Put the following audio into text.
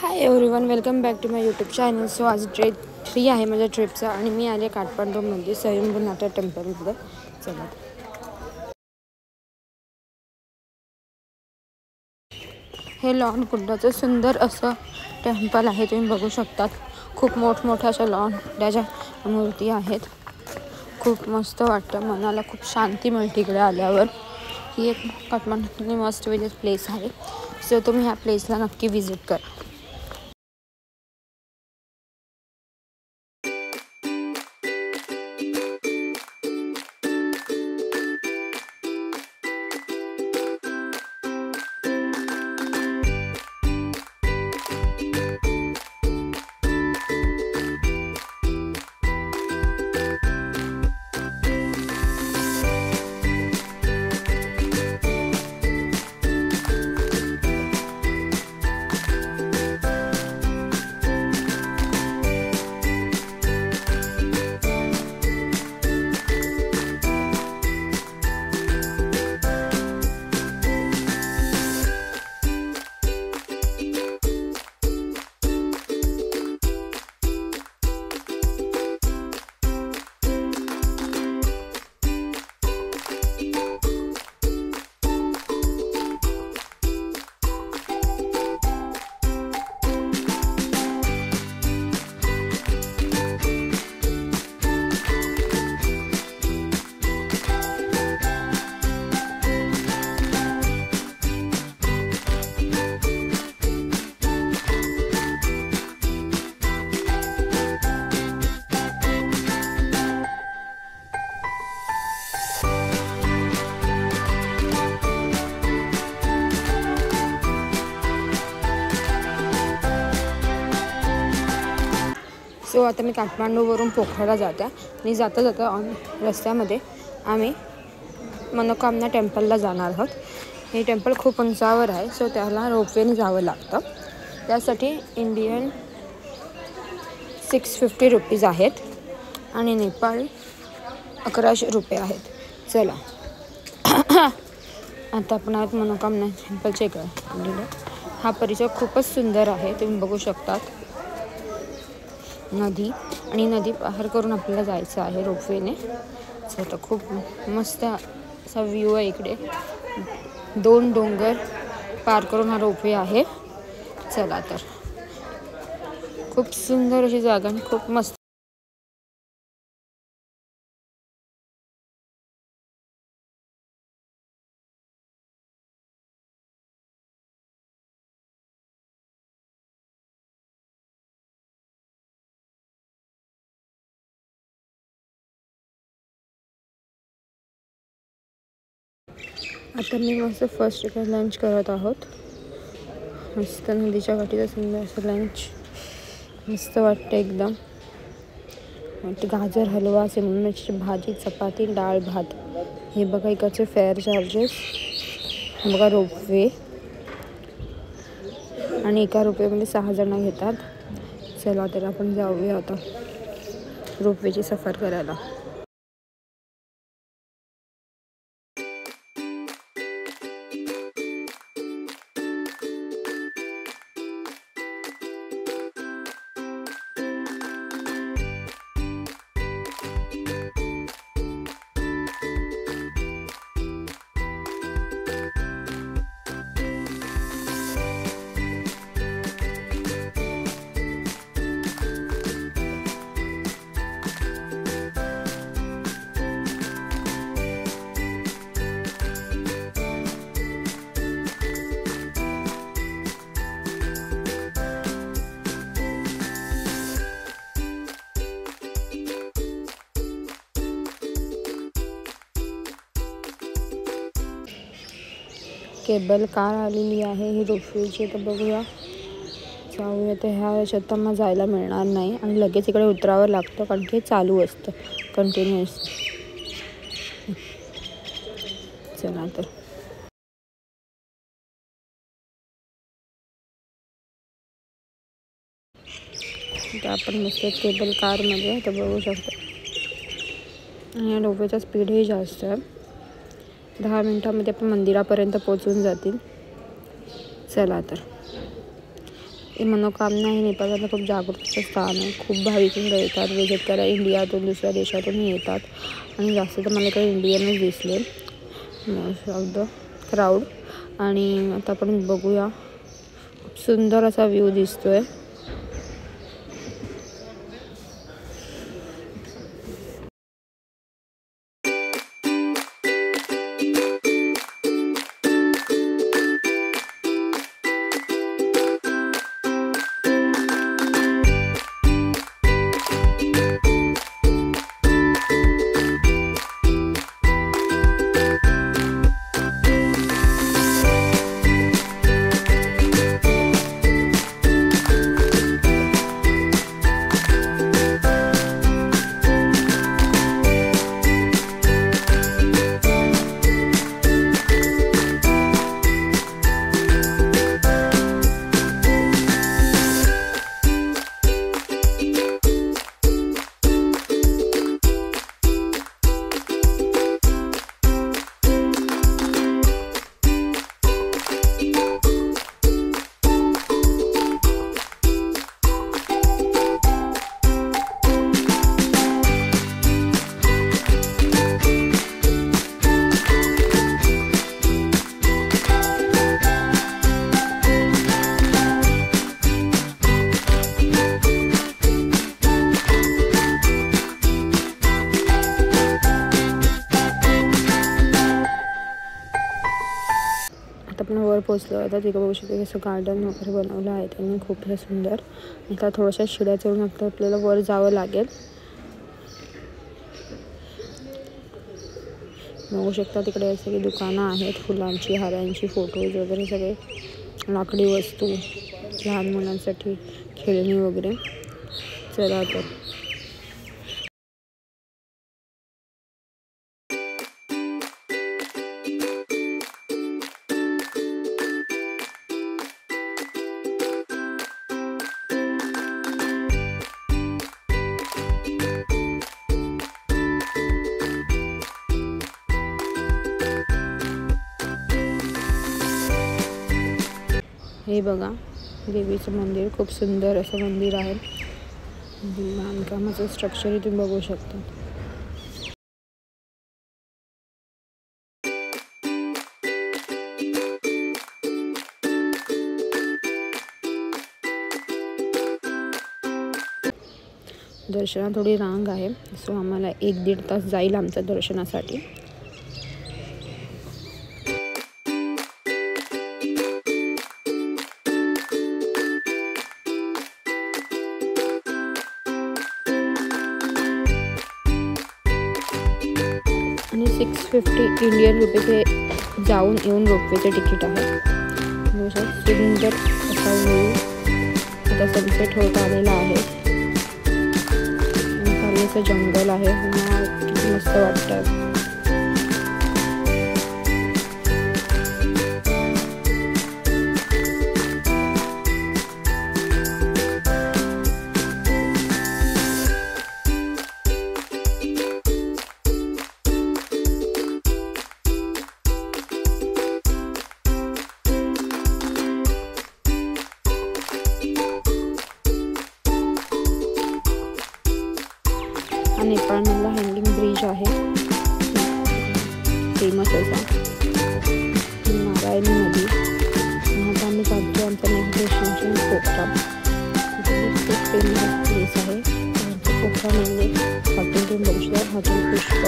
High everyone, welcome back to my YouTube channel. So आज day 3 आहे माझ्या ट्रिपचा आणि मी आले काठमांडूमध्ये स्वयंभूनाथ टेम्पलमध्ये. चला, हे लॉन कुंडाचं सुंदर असं टेम्पल आहे. तुम्ही बघू शकतात. खूप मोठमोठ्या अशा लॉन त्याच्या मूर्ती आहेत. खूप मस्त वाटतं, मनाला खूप शांती मिळते इकडे आल्यावर. ही एक काठमांडूतली मस्त विजिट प्लेस आहे. सो तुम्ही ह्या प्लेसला नक्की विजिट करा. सो आता मी काठमांडूवरून पोखराला जाते आणि जाता जाता रस्त्यामध्ये आम्ही मनोकामना टेम्पलला जाणार आहोत. हे टेम्पल खूप उंचावर आहे. सो त्याला रोपवेने जावं लागतं. त्यासाठी इंडियन 650 रुपीज आहेत आणि नेपाळी 1100 रुपये आहेत. चला आता आपण आत मनोकामना टेम्पलच्या इकडे. हा परिसर खूपच सुंदर आहे. तुम्ही बघू शकतात. नदी आणि नदी पार करून आपल्याला जायचं आहे रोपवेने. तर खूप मस्त असा व्ह्यू आहे इकडे. 2 डोंगर पार करून हा रोपवे आहे. चला तर खूप सुंदर अशी जागा आणि खूप मस्त. आता मी मस्त फर्स्ट इकडे लंच करत आहोत. मस्त नदीच्या काठीचं सुंदर असं लंच मस्त वाटतं एकदम. गाजर हलवा, शिमला मिरची भाजी, चपाती, डाळ भात. हे बघा इकडचे फेअर चार्जेस. हे बघा रोपवे आणि एका रोपवेमध्ये 6 जण घेतात. चला तर आपण जाऊया आता रोपवेची सफर करायला. केबल कार आलेली आहे ही रोपवेची. तर बघूया, जाऊया. तर ह्या याच्यात मग जायला मिळणार नाही आणि लगेच इकडे उतरावं लागतं कारण की चालू असतं कंटिन्युअस. चला तर आपण मस्त केबल कारमध्ये. तर बघू शकतो आणि रोपवेचा स्पीडही जास्त आहे. 10 मिनिटांमध्ये आपण मंदिरापर्यंत पोहोचून जातील. चला तर मनोकामना आहे. नेपाळमध्ये खूप जागृतीचं स्थान आहे. खूप भाविक येतात विजिट करायला. इंडियातून दुसऱ्या देशातूनही येतात आणि जास्त तर मला इकडे इंडियनच दिसले मोस्ट ऑफ द क्राऊड. आणि आता आपण बघूया, खूप सुंदर असा व्ह्यू दिसतोय. आता आपण वर पोहोचलो आहे. तर तिकडे बघू शकतो असं गार्डन वगैरे बनवलं आहे त्यांनी, खूप सुंदर. आता थोड्याशा शिड्या चढून आपल्याला वर जावं लागेल. बघू शकता तिकडे सगळी दुकानं आहेत, फुलांची, हारांची, फोटोज वगैरे सगळे, लाकडी वस्तू, लहान मुलांसाठी खेळणी वगैरे. चला तर हे बघा, देवीचं मंदिर, खूप सुंदर असं मंदिर आहे. बांधकामाचं स्ट्रक्चर तुम्ही बघू शकता. दर्शनात थोडी रांग आहे, सो आम्हाला 1-1.5 तास जाईल आमच्या दर्शनासाठी. आणि 650 इंडियन रुपीज हे जाऊन येऊन रोपवेचे तिकीट आहे. सुंदर असा व्ह्यू. आता सनसेट होत आलेला आहे. खाली असं जंगल आहे, किती मस्त वाटतं. नेपाळमधला हँगिंग ब्रिज आहे, फेमस असा नारायणी नदी. आता आम्ही जातो आमचं नेक्स्ट डेस्टिनेशन पोखरा. खूप फेमस प्लेस आहे. पोखरा म्हणजे हॉटेल तुम्ही बघू शकता, हॉटेल पुष्प.